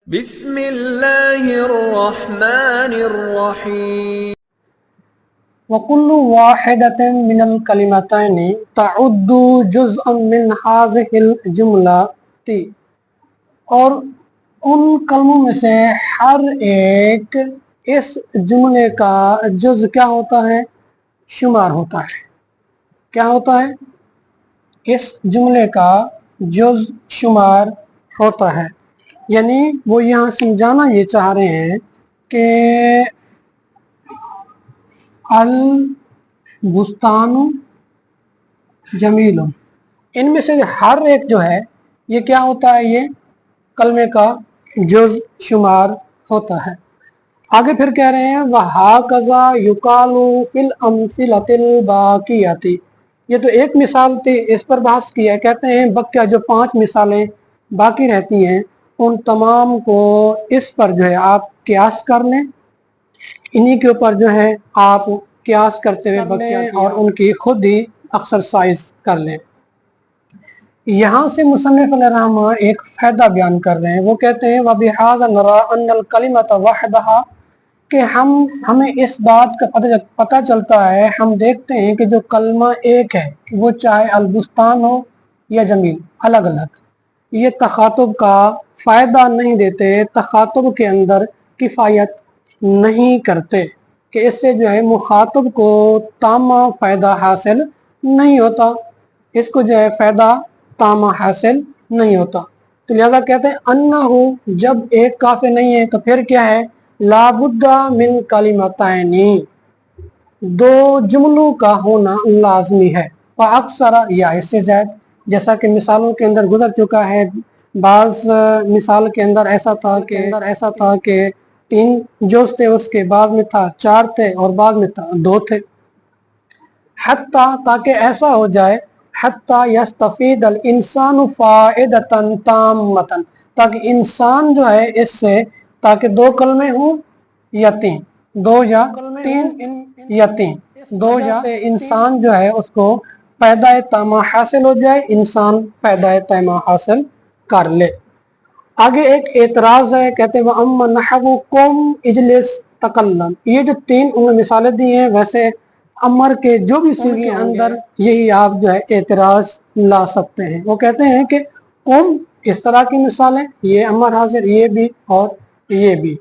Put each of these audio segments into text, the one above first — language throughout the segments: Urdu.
بسم اللہ الرحمن الرحیم وَكُلُّ وَاحِدَةٍ مِّنَ الْكَلِمَتَيْنِ تَعُدُّ جُزْءًا مِّن هَٰذِهِ الْجُمْلَةِ، اور ان کلموں میں سے ہر ایک اس جملے کا جز کیا ہوتا ہے؟ شمار ہوتا ہے۔ کیا ہوتا ہے؟ اس جملے کا جز شمار ہوتا ہے۔ یعنی وہ یہاں سمجھانا یہ چاہ رہے ہیں کہ البستان جمیل، ان میں سے ہر ایک جو ہے یہ کیا ہوتا ہے؟ یہ کلمے کا جز شمار ہوتا ہے۔ آگے پھر کہہ رہے ہیں وَهَكَذَا يُقَالُ فِي الْأَمْثِلَةِ الْبَاقِيَةِ، یہ تو ایک مثال تھی، اس پر بحث کیا ہے۔ کہتے ہیں بقیہ جو 5 مثالیں باقی رہتی ہیں ان تمام کو اس پر جو ہے آپ قیاس کر لیں، انہی کے اوپر جو ہے آپ قیاس کرتے ہوئے بقیہ اور ان کی خود ہی ایکسرسائز کر لیں۔ یہاں سے مصنف علیہ الرحمہ ایک فائدہ بیان کر رہے ہیں۔ وہ کہتے ہیں وَبِهَذَا نَرَىٰ أَنَّ الْكَلِمَةَ وَحْدَهَا، کہ ہمیں اس بات کا پتہ چلتا ہے، ہم دیکھتے ہیں کہ جو کلمہ ایک ہے وہ چاہے البستان ہو یا جمیل، الگ الگ، یہ تخاطب کا فائدہ نہیں دیتے، تخاطب کے اندر کفایت نہیں کرتے، کہ اس سے جو ہے مخاطب کو تامہ فائدہ حاصل نہیں ہوتا، اس کو جو ہے فائدہ تامہ حاصل نہیں ہوتا۔ تو لہذا کہتے ہیں انہو، جب ایک کافی نہیں ہے تو پھر کیا ہے؟ لابد من کلمتین، 2 جملوں کا ہونا لازمی ہے، فاکثر یا اس سے زائد، جیسا کہ مثالوں کے اندر گزر چکا ہے۔ بعض مثال کے اندر ایسا تھا کہ 3 جز تھے، اس کے بعد میں تھا 4 تھے اور بعد میں تھا 2 تھے۔ حتیٰ، تاکہ ایسا ہو جائے، حتیٰ یستفید الانسان فائدۃ تامۃ، تاکہ انسان جو ہے اس سے، تاکہ 2 کلمے ہوں یا 3، 2 یا 3، 2 یا سے انسان جو ہے اس کو فائدہ تامہ حاصل ہو جائے، انسان فائدہ تامہ حاصل کر لے۔ آگے ایک اعتراض ہے، کہتے ہیں وَأَمَّا نَحْوُ قُمْ اجلس تکلم، یہ جو 3 انہوں نے مثالیں دی ہیں، ویسے امر کے جو بھی صیغے اندر یہی آپ جو ہے اعتراض لا سکتے ہیں۔ وہ کہتے ہیں کہ قم، اس طرح کی مثالیں، یہ امر حاضر، یہ بھی اور یہ بھی،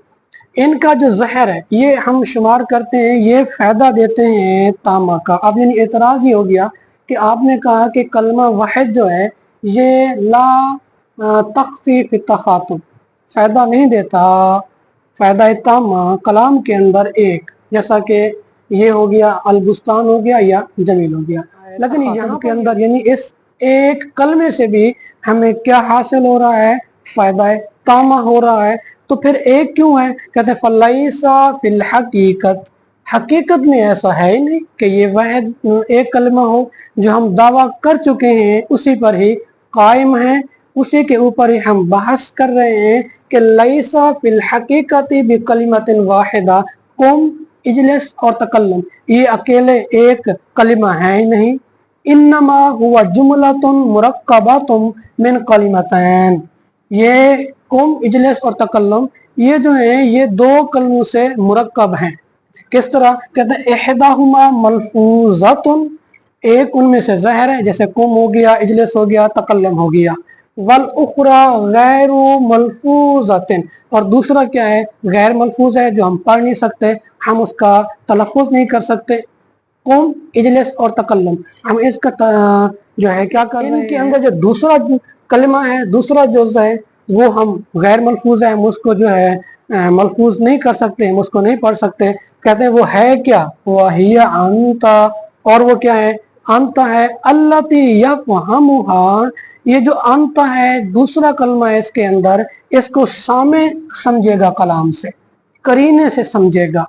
ان کا جو ظاہر ہے یہ ہم شمار کرتے ہیں، یہ فائدہ دیتے ہیں تامہ کا۔ اب یعنی اعتراض یہ ہو گیا کہ آپ نے کہا کہ کلمہ واحد جو ہے یہ لا تخفی فی التخاطب، فائدہ نہیں دیتا فائدہ تامہ کلام کے اندر ایک، جیسا کہ یہ ہو گیا البستان ہو گیا یا جمیل ہو گیا، لیکن یہاں کے اندر یعنی اس ایک کلمے سے بھی ہمیں کیا حاصل ہو رہا ہے؟ فائدہ تامہ ہو رہا ہے۔ تو پھر ایک کیوں ہے؟ کہتے ہیں فَلَيْسَ فِي الْحَقِيقَةِ، حقیقت میں ایسا ہے ہی نہیں کہ یہ واحد ایک کلمہ ہو، جو ہم دعویٰ کر چکے ہیں اسی پر ہی قائم ہیں، اسی کے اوپر ہی ہم بحث کر رہے ہیں کہ لَيْسَ فِي الْحَقِيقَةِ بِكَلِمَةٍ وَاحِدَةٍ قُمْ اجلس اور تکلم، یہ اکیلے ایک کلمہ ہے ہی نہیں، انما ہوا جملۃ مرکبۃ من کلمتین، یہ قم اجلس اور تکلم یہ جو ہیں یہ 2 کلموں سے مرکب ہیں۔ کس طرح؟ کہتے ہیں احداہما ملفوظۃ، ایک ان میں سے ظاہر ہے، جیسے قم ہو گیا، اجلس ہو گیا، تکلم ہو گیا، والاخری غیر ملفوظۃ، اور دوسرا کیا ہے؟ غیر ملفوظ ہے، جو ہم پڑھ نہیں سکتے، ہم اس کا تلفظ نہیں کر سکتے۔ قم اجلس اور تکلم، ہم اس کا جو ہے کیا کر رہے ہیں؟ ان کے اندر جو دوسرا کلمہ ہے، دوسرا جز ہے، وہ ہم غیر ملفوظ ہے، ہم اس کو جو ہے ملفوظ نہیں کر سکتے، ہم اس کو نہیں پڑھ سکتے۔ کہتے ہیں وہ ہے کیا؟ وَهِيَ أَنْتَ، اور وہ کیا ہے؟ انت ہے، الَّتِي يَفْهَمُهَا، یہ جو انت ہے دوسرا کلمہ ہے، اس کے اندر اس کو سامع سمجھے گا، کلام سے، قرینے سے سمجھے گا۔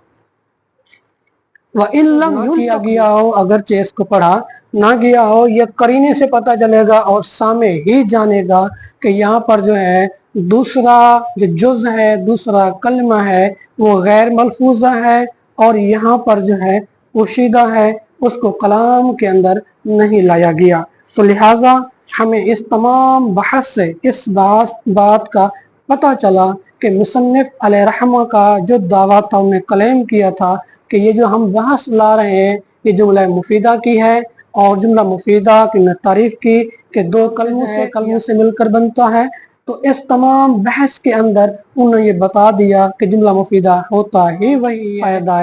وَإِن لَمْ کیا گیا ہو، اگرچہ اس کو پڑھا نہ گیا ہو، یہ قرینے سے پتہ چلے گا اور سامع ہی جانے گا کہ یہاں پر جو ہے دوسرا جو جز ہے، دوسرا کلمہ ہے، وہ غیر ملفوظہ ہے، اور یہاں پر جو ہے پوشیدہ ہے، اس کو کلام کے اندر نہیں لایا گیا۔ تو لہٰذا ہمیں اس تمام بحث سے اس بات کا پتہ چلا کہ مصنف علیہ رحمہ کا جو دعویٰ تھا انہیں کلیم کیا تھا کہ یہ جو ہم بحث لا رہے ہیں یہ جملہ مفیدہ کی ہے، اور جملہ مفیدہ کی میں تعریف کی کہ دو کلموں سے مل کر بنتا ہے، تو اس تمام بحث کے اندر انہوں نے یہ بتا دیا کہ جملہ مفیدہ ہوتا ہی وہی فائدہ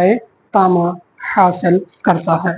تامہ حاصل کرتا ہے۔